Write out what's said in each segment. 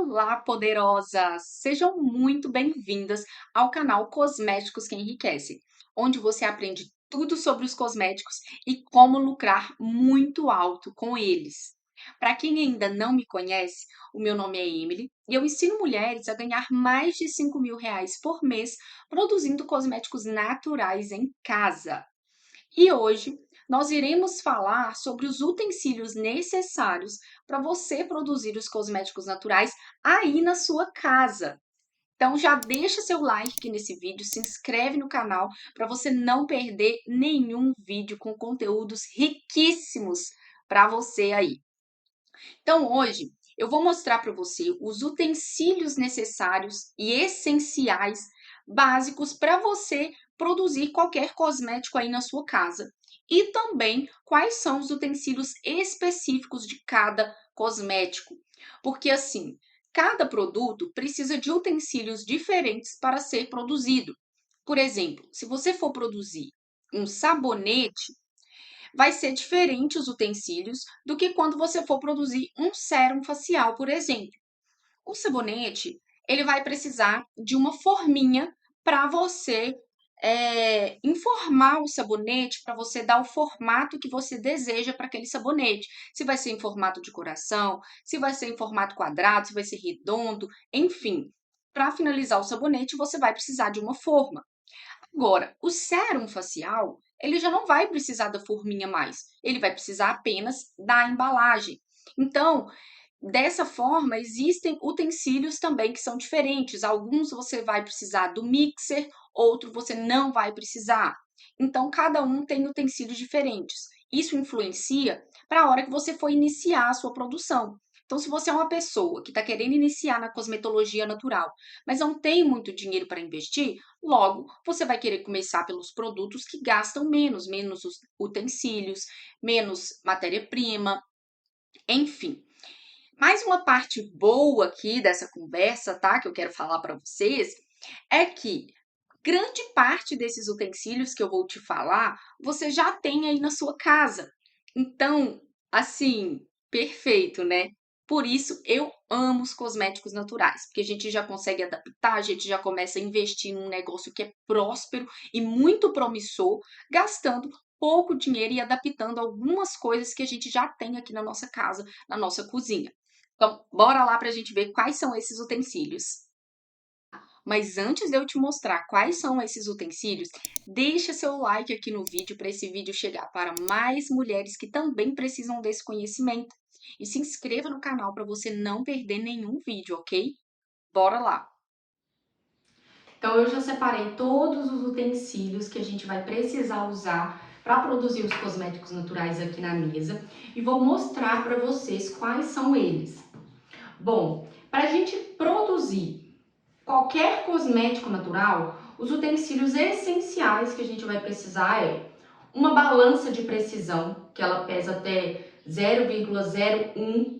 Olá, poderosas! Sejam muito bem-vindas ao canal Cosméticos que Enriquecem, onde você aprende tudo sobre os cosméticos e como lucrar muito alto com eles. Para quem ainda não me conhece, o meu nome é Emily e eu ensino mulheres a ganhar mais de R$ 5.000 por mês produzindo cosméticos naturais em casa. E hoje nós iremos falar sobre os utensílios necessários para você produzir os cosméticos naturais aí na sua casa. Então já deixa seu like aqui nesse vídeo, se inscreve no canal para você não perder nenhum vídeo com conteúdos riquíssimos para você aí. Então hoje eu vou mostrar para você os utensílios necessários e essenciais básicos para você produzir qualquer cosmético aí na sua casa. E também quais são os utensílios específicos de cada cosmético. Porque assim, cada produto precisa de utensílios diferentes para ser produzido. Por exemplo, se você for produzir um sabonete, vai ser diferente os utensílios do que quando você for produzir um sérum facial, por exemplo. O sabonete, ele vai precisar de uma forminha para você informar o sabonete, para você dar o formato que você deseja para aquele sabonete. Se vai ser em formato de coração, se vai ser em formato quadrado, se vai ser redondo, enfim. Para finalizar o sabonete, você vai precisar de uma forma. Agora, o sérum facial, ele já não vai precisar da forminha mais, ele vai precisar apenas da embalagem. Então, dessa forma, existem utensílios também que são diferentes. Alguns você vai precisar do mixer, outro você não vai precisar. Então, cada um tem utensílios diferentes. Isso influencia para a hora que você for iniciar a sua produção. Então, se você é uma pessoa que está querendo iniciar na cosmetologia natural, mas não tem muito dinheiro para investir, logo você vai querer começar pelos produtos que gastam menos os utensílios, menos matéria-prima, enfim. Mais uma parte boa aqui dessa conversa, tá? Que eu quero falar para vocês, é que grande parte desses utensílios que eu vou te falar, você já tem aí na sua casa. Então, assim, perfeito, né? Por isso eu amo os cosméticos naturais, porque a gente já consegue adaptar, a gente já começa a investir num negócio que é próspero e muito promissor, gastando pouco dinheiro e adaptando algumas coisas que a gente já tem aqui na nossa casa, na nossa cozinha. Então, bora lá para a gente ver quais são esses utensílios. Mas antes de eu te mostrar quais são esses utensílios, deixa seu like aqui no vídeo para esse vídeo chegar para mais mulheres que também precisam desse conhecimento. E se inscreva no canal para você não perder nenhum vídeo, ok? Bora lá! Então, eu já separei todos os utensílios que a gente vai precisar usar para produzir os cosméticos naturais aqui na mesa e vou mostrar para vocês quais são eles. Bom, para a gente produzir qualquer cosmético natural, os utensílios essenciais que a gente vai precisar é uma balança de precisão, que ela pesa até 0,01.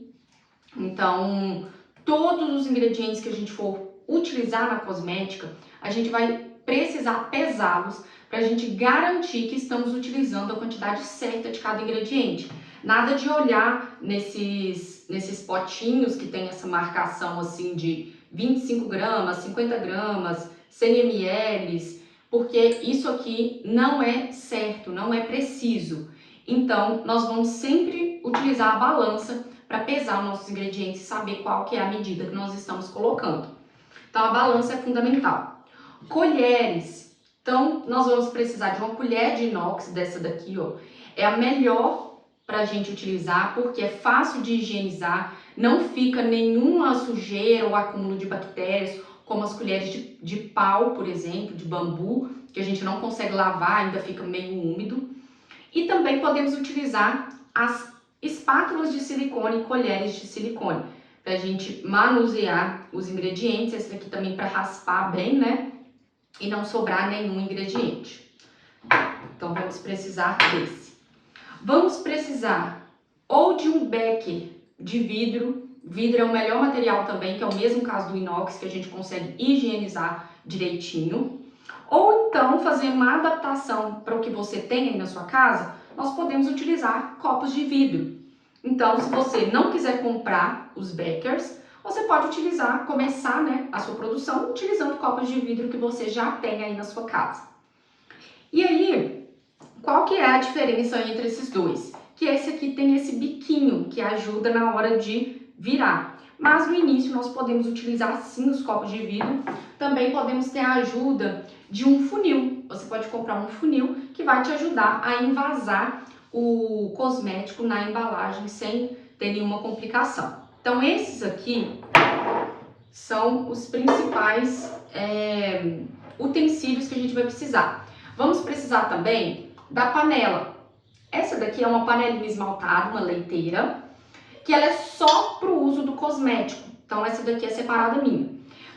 Então, todos os ingredientes que a gente for utilizar na cosmética, a gente vai precisar pesá-los para a gente garantir que estamos utilizando a quantidade certa de cada ingrediente. Nada de olhar nesses potinhos que tem essa marcação assim de 25 gramas, 50 gramas, 100 ml, porque isso aqui não é certo, não é preciso. Então, nós vamos sempre utilizar a balança para pesar os nossos ingredientes e saber qual que é a medida que nós estamos colocando. Então, a balança é fundamental. Colheres. Então, nós vamos precisar de uma colher de inox, dessa daqui, ó. É a melhor para a gente utilizar, porque é fácil de higienizar, não fica nenhuma sujeira ou acúmulo de bactérias, como as colheres de pau, por exemplo, de bambu, que a gente não consegue lavar, ainda fica meio úmido. E também podemos utilizar as espátulas de silicone e colheres de silicone, para a gente manusear os ingredientes. Esse daqui também para raspar bem, né? E não sobrar nenhum ingrediente. Então, vamos precisar desse. Vamos precisar ou de um becker de vidro. Vidro é o melhor material também, que é o mesmo caso do inox, que a gente consegue higienizar direitinho. Ou então, fazer uma adaptação para o que você tem aí na sua casa, nós podemos utilizar copos de vidro. Então, se você não quiser comprar os beckers, Você pode utilizar, começar, né, a sua produção utilizando copos de vidro que você já tem aí na sua casa. E aí, qual que é a diferença entre esses dois? Que esse aqui tem esse biquinho que ajuda na hora de virar. Mas no início nós podemos utilizar sim os copos de vidro. Também podemos ter a ajuda de um funil. Você pode comprar um funil que vai te ajudar a envasar o cosmético na embalagem sem ter nenhuma complicação. Então esses aqui são os principais utensílios que a gente vai precisar. Vamos precisar também da panela. Essa daqui é uma panelinha esmaltada, uma leiteira, que ela é só para o uso do cosmético. Então essa daqui é separada minha.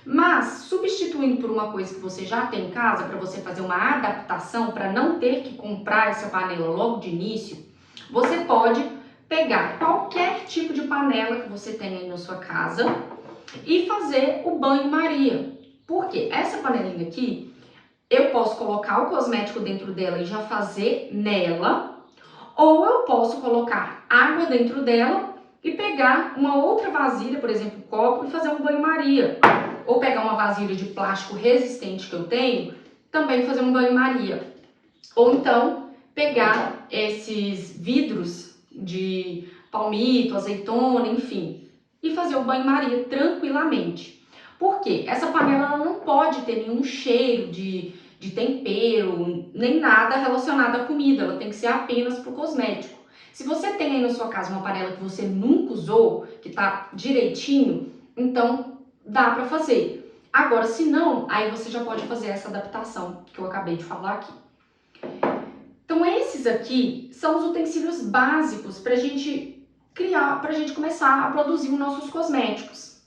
Mas substituindo por uma coisa que você já tem em casa, para você fazer uma adaptação, para não ter que comprar essa panela logo de início, você pode pegar qualquer tipo de panela que você tenha aí na sua casa e fazer o banho-maria. Por quê? Essa panelinha aqui, eu posso colocar o cosmético dentro dela e já fazer nela, ou eu posso colocar água dentro dela e pegar uma outra vasilha, por exemplo, um copo, e fazer um banho-maria. Ou pegar uma vasilha de plástico resistente que eu tenho, também fazer um banho-maria. Ou então, pegar esses vidros de palmito, azeitona, enfim, e fazer o banho-maria tranquilamente. Por quê? Essa panela ela não pode ter nenhum cheiro de tempero, nem nada relacionado à comida, ela tem que ser apenas para o cosmético. Se você tem aí na sua casa uma panela que você nunca usou, que tá direitinho, então dá para fazer. Agora, se não, aí você já pode fazer essa adaptação que eu acabei de falar aqui. Então esses aqui são os utensílios básicos para a gente criar, para a gente começar a produzir os nossos cosméticos.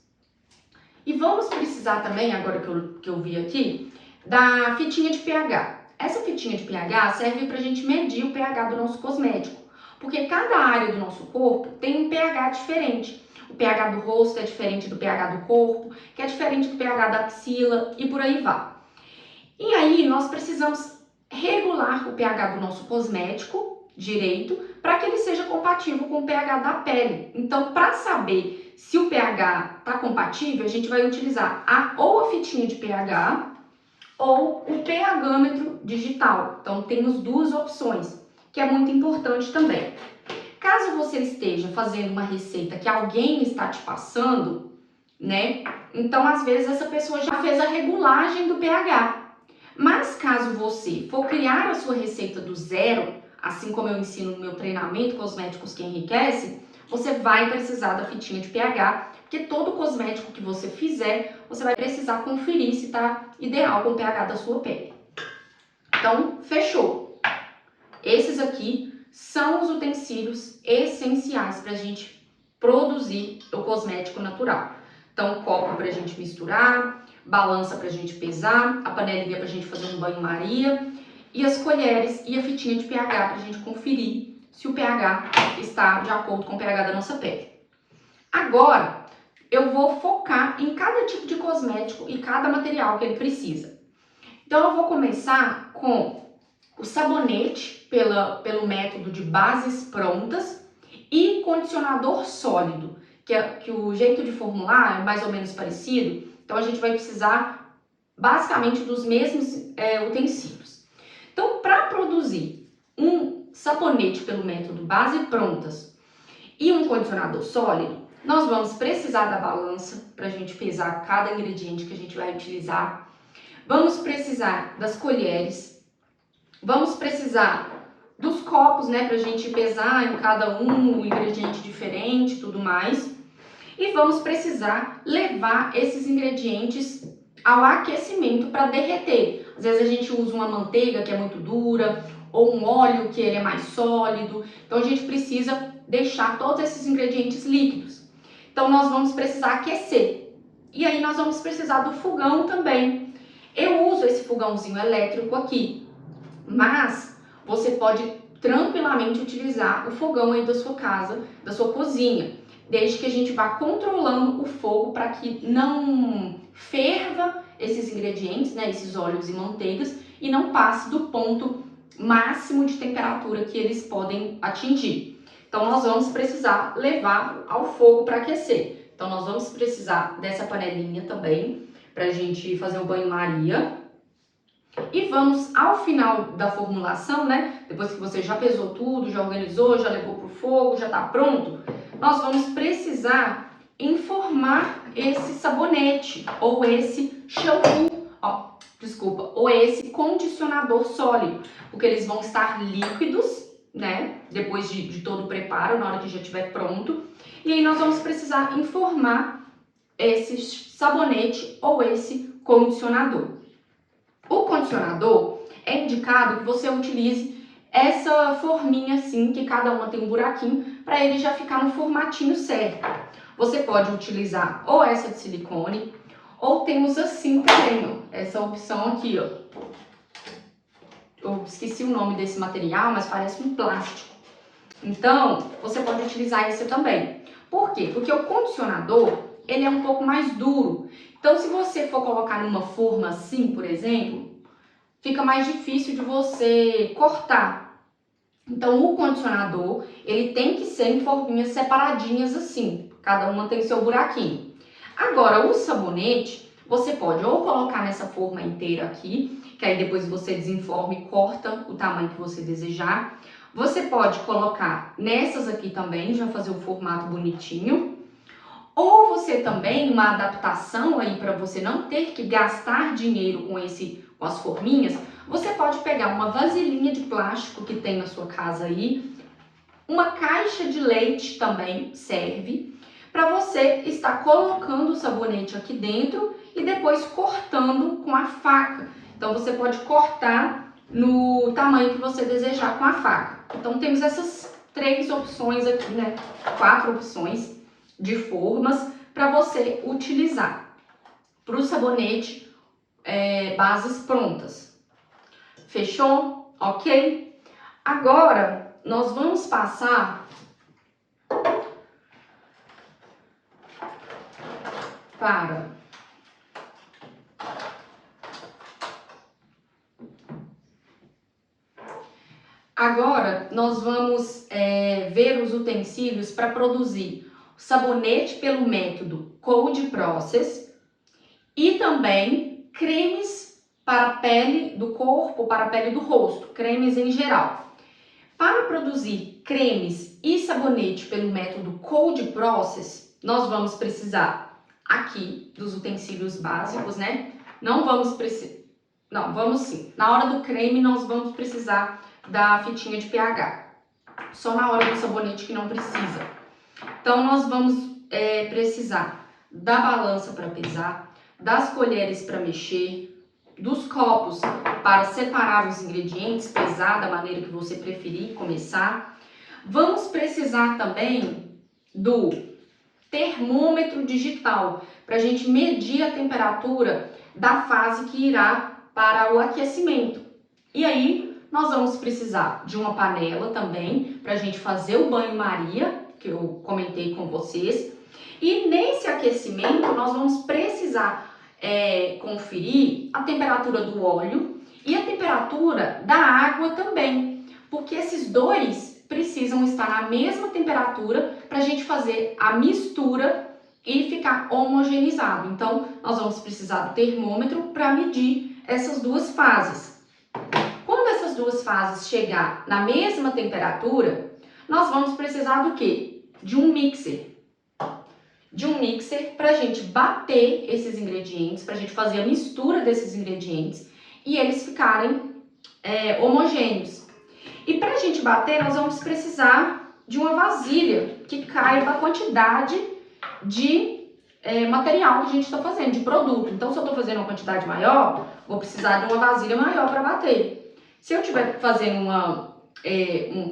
E vamos precisar também, agora que eu vi aqui, da fitinha de pH. Essa fitinha de pH serve para a gente medir o pH do nosso cosmético, porque cada área do nosso corpo tem um pH diferente. O pH do rosto é diferente do pH do corpo, que é diferente do pH da axila e por aí vai. E aí nós precisamos regular o pH do nosso cosmético direito para que ele seja compatível com o pH da pele. Então, para saber se o pH está compatível, a gente vai utilizar ou a fitinha de pH ou o pHômetro digital. Então, temos duas opções, que é muito importante também. Caso você esteja fazendo uma receita que alguém está te passando, né? Então, às vezes, essa pessoa já fez a regulagem do pH. Mas caso você for criar a sua receita do zero, assim como eu ensino no meu treinamento Cosméticos que Enriquece, você vai precisar da fitinha de pH, porque todo cosmético que você fizer, você vai precisar conferir se está ideal com o pH da sua pele. Então, fechou. Esses aqui são os utensílios essenciais para a gente produzir o cosmético natural. Então, copo para a gente misturar, balança para a gente pesar, a panelinha para a gente fazer um banho-maria e as colheres e a fitinha de pH para a gente conferir se o pH está de acordo com o pH da nossa pele. Agora, eu vou focar em cada tipo de cosmético e cada material que ele precisa. Então, eu vou começar com o sabonete pelo método de bases prontas e condicionador sólido, que o jeito de formular é mais ou menos parecido. Então, a gente vai precisar basicamente dos mesmos utensílios. Então, para produzir um sabonete pelo método base prontas e um condicionador sólido, nós vamos precisar da balança para a gente pesar cada ingrediente que a gente vai utilizar. Vamos precisar das colheres. Vamos precisar dos copos, né, para a gente pesar em cada um ingrediente diferente e tudo mais. E vamos precisar levar esses ingredientes ao aquecimento para derreter. Às vezes a gente usa uma manteiga que é muito dura ou um óleo que ele é mais sólido. Então a gente precisa deixar todos esses ingredientes líquidos. Então nós vamos precisar aquecer. E aí nós vamos precisar do fogão também. Eu uso esse fogãozinho elétrico aqui, mas você pode tranquilamente utilizar o fogão aí da sua casa, da sua cozinha, desde que a gente vá controlando o fogo para que não ferva esses ingredientes, né, esses óleos e manteigas, e não passe do ponto máximo de temperatura que eles podem atingir. Então nós vamos precisar levar ao fogo para aquecer. Então, nós vamos precisar dessa panelinha também pra gente fazer o banho-maria. E vamos, ao final da formulação, né? Depois que você já pesou tudo, já organizou, já levou pro fogo, já tá pronto, nós vamos precisar informar esse sabonete ou esse shampoo, ou esse condicionador sólido, porque eles vão estar líquidos, né? Depois de todo o preparo, na hora que já estiver pronto. E aí nós vamos precisar informar esse sabonete ou esse condicionador. O condicionador é indicado que você utilize essa forminha assim, que cada uma tem um buraquinho, para ele já ficar no formatinho certo. Você pode utilizar ou essa de silicone, ou temos assim também, ó, essa opção aqui, ó. Eu esqueci o nome desse material, mas parece um plástico. Então, você pode utilizar esse também. Por quê? Porque o condicionador, ele é um pouco mais duro. Então, se você for colocar numa forma assim, por exemplo, fica mais difícil de você cortar. Então, o condicionador, ele tem que ser em forminhas separadinhas assim. Cada uma tem seu buraquinho. Agora, o sabonete, você pode ou colocar nessa forma inteira aqui, que aí depois você desenforma e corta o tamanho que você desejar. Você pode colocar nessas aqui também, já fazer o formato bonitinho. Ou você também, uma adaptação aí para você não ter que gastar dinheiro com as forminhas, você pode pegar uma vasilhinha de plástico que tem na sua casa aí, uma caixa de leite também serve, para você estar colocando o sabonete aqui dentro e depois cortando com a faca. Então você pode cortar no tamanho que você desejar com a faca. Então temos essas 3 opções aqui, né? 4 opções de formas para você utilizar para o sabonete, bases prontas. Fechou? Ok? Agora nós vamos passar para ver os utensílios para produzir sabonete pelo método Cold Process e também cremes para a pele do corpo, para a pele do rosto, cremes em geral. Para produzir cremes e sabonete pelo método Cold Process, nós vamos precisar aqui dos utensílios básicos, né? Vamos sim. Na hora do creme, nós vamos precisar da fitinha de pH. Só na hora do sabonete que não precisa. Então, nós vamos precisar da balança para pesar, das colheres para mexer, dos copos para separar os ingredientes, pesar da maneira que você preferir começar. Vamos precisar também do termômetro digital, para a gente medir a temperatura da fase que irá para o aquecimento. E aí, nós vamos precisar de uma panela também, para a gente fazer o banho-maria, que eu comentei com vocês. E nesse aquecimento, nós vamos precisar conferir a temperatura do óleo e a temperatura da água também, porque esses dois precisam estar na mesma temperatura para a gente fazer a mistura e ficar homogeneizado. Então, nós vamos precisar do termômetro para medir essas duas fases. Quando essas duas fases chegar na mesma temperatura, nós vamos precisar do quê? De um mixer. Para a gente bater esses ingredientes, para a gente fazer a mistura desses ingredientes e eles ficarem homogêneos. E para a gente bater, nós vamos precisar de uma vasilha que caiba a quantidade de material que a gente está fazendo, de produto. Então, se eu estou fazendo uma quantidade maior, vou precisar de uma vasilha maior para bater. Se eu estiver fazendo uma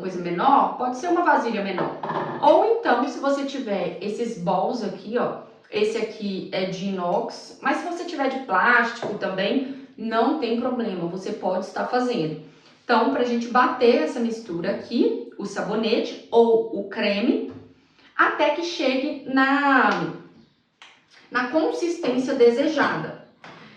coisa menor, pode ser uma vasilha menor. Ou então, se você tiver esses bowls aqui, ó, esse aqui é de inox, mas se você tiver de plástico também, não tem problema, você pode estar fazendo. Então, para a gente bater essa mistura aqui, o sabonete ou o creme, até que chegue na consistência desejada.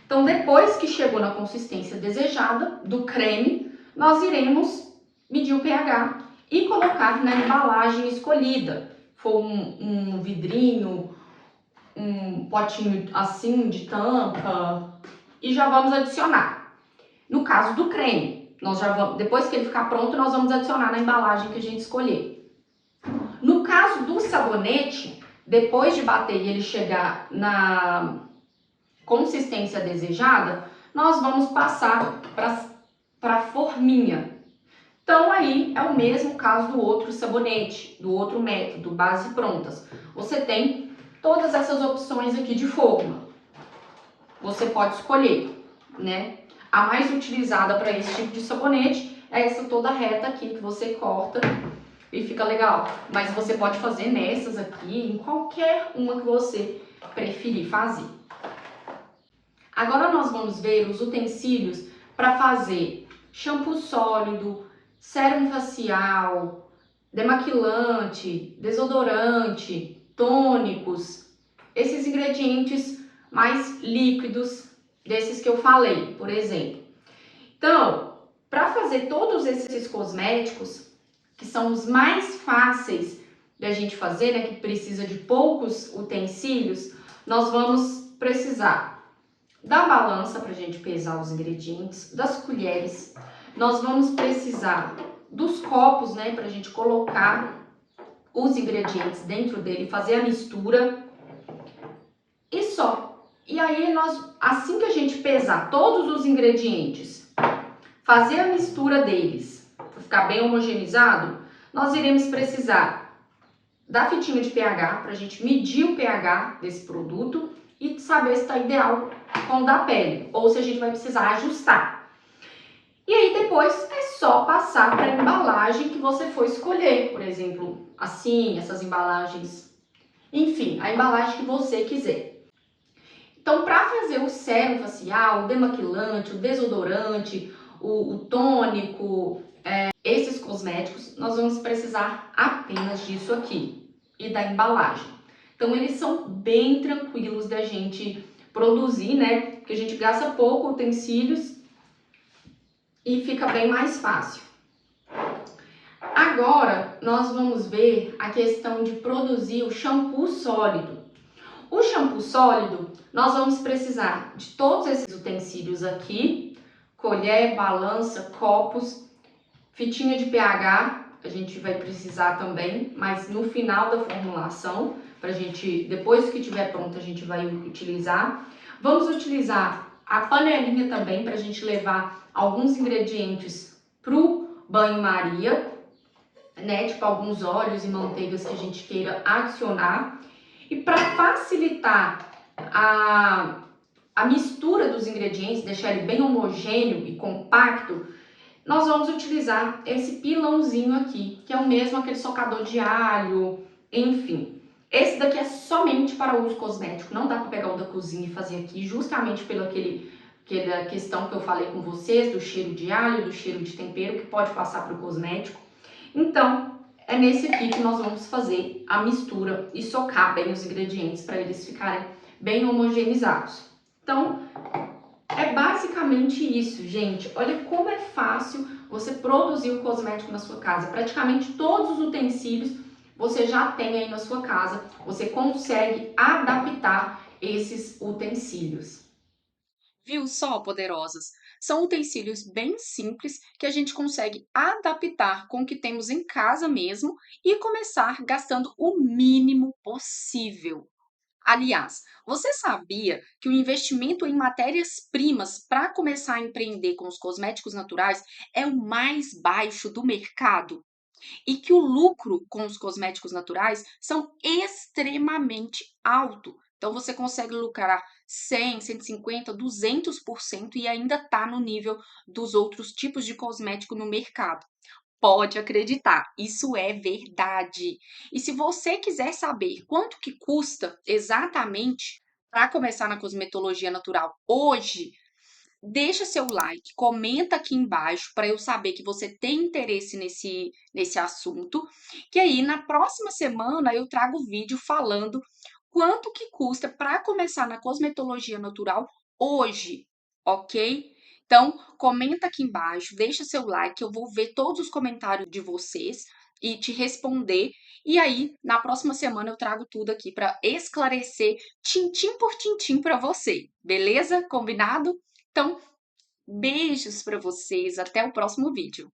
Então, depois que chegou na consistência desejada do creme, nós iremos medir o pH e colocar na embalagem escolhida. For um vidrinho um potinho assim de tampa e já vamos adicionar. No caso do creme, nós já vamos, depois que ele ficar pronto, nós vamos adicionar na embalagem que a gente escolher. No caso do sabonete, depois de bater e ele chegar na consistência desejada, nós vamos passar para a forminha. Então aí é o mesmo caso do outro sabonete, do outro método, base prontas. Você tem todas essas opções aqui de forma. Você pode escolher, né? A mais utilizada para esse tipo de sabonete é essa toda reta aqui que você corta e fica legal. Mas você pode fazer nessas aqui, em qualquer uma que você preferir fazer. Agora nós vamos ver os utensílios para fazer shampoo sólido, sérum facial, demaquilante, desodorante, tônicos, esses ingredientes mais líquidos desses que eu falei, por exemplo. Então, para fazer todos esses cosméticos, que são os mais fáceis da gente fazer, né, que precisa de poucos utensílios, nós vamos precisar da balança para a gente pesar os ingredientes, das colheres, nós vamos precisar dos copos, né, para a gente colocar os ingredientes dentro dele, fazer a mistura e só. E aí nós, assim que a gente pesar todos os ingredientes, fazer a mistura deles, para ficar bem homogeneizado, nós iremos precisar da fitinha de pH para a gente medir o pH desse produto e saber se está ideal com o da pele, ou se a gente vai precisar ajustar. E aí depois é só passar para a embalagem que você for escolher, por exemplo, assim, essas embalagens, enfim, a embalagem que você quiser. Então, para fazer o sérum facial, o demaquilante, o desodorante, o tônico, esses cosméticos, nós vamos precisar apenas disso aqui e da embalagem. Então, eles são bem tranquilos da gente produzir, né? Porque a gente gasta pouco utensílios e fica bem mais fácil. Agora, nós vamos ver a questão de produzir o shampoo sólido. O shampoo sólido, nós vamos precisar de todos esses utensílios aqui, colher, balança, copos, fitinha de pH, a gente vai precisar também, mas no final da formulação, pra gente, depois que estiver pronto, a gente vai utilizar. Vamos utilizar a panelinha também para a gente levar alguns ingredientes pro banho-maria, né? Tipo alguns óleos e manteigas que a gente queira adicionar. E para facilitar a mistura dos ingredientes, deixar ele bem homogêneo e compacto, nós vamos utilizar esse pilãozinho aqui, que é o mesmo aquele socador de alho, enfim. Esse daqui é somente para uso cosmético, não dá para pegar o da cozinha e fazer aqui, justamente pela aquela questão que eu falei com vocês, do cheiro de alho, do cheiro de tempero, que pode passar para o cosmético. Então, é nesse aqui que nós vamos fazer a mistura e socar bem os ingredientes para eles ficarem bem homogeneizados. Então, é basicamente isso, gente. Olha como é fácil você produzir o cosmético na sua casa. Praticamente todos os utensílios você já tem aí na sua casa. Você consegue adaptar esses utensílios. Viu só, poderosas? São utensílios bem simples que a gente consegue adaptar com o que temos em casa mesmo e começar gastando o mínimo possível. Aliás, você sabia que o investimento em matérias-primas para começar a empreender com os cosméticos naturais é o mais baixo do mercado? E que o lucro com os cosméticos naturais são extremamente alto. Então você consegue lucrar 100, 150, 200% e ainda está no nível dos outros tipos de cosmético no mercado. Pode acreditar, isso é verdade. E se você quiser saber quanto que custa exatamente para começar na cosmetologia natural hoje, deixa seu like, comenta aqui embaixo para eu saber que você tem interesse nesse assunto, que aí na próxima semana eu trago vídeo falando quanto que custa para começar na cosmetologia natural hoje, ok? Então, comenta aqui embaixo, deixa seu like, eu vou ver todos os comentários de vocês e te responder. E aí, na próxima semana eu trago tudo aqui para esclarecer tintim por tintim para você, beleza? Combinado? Então, beijos para vocês, até o próximo vídeo.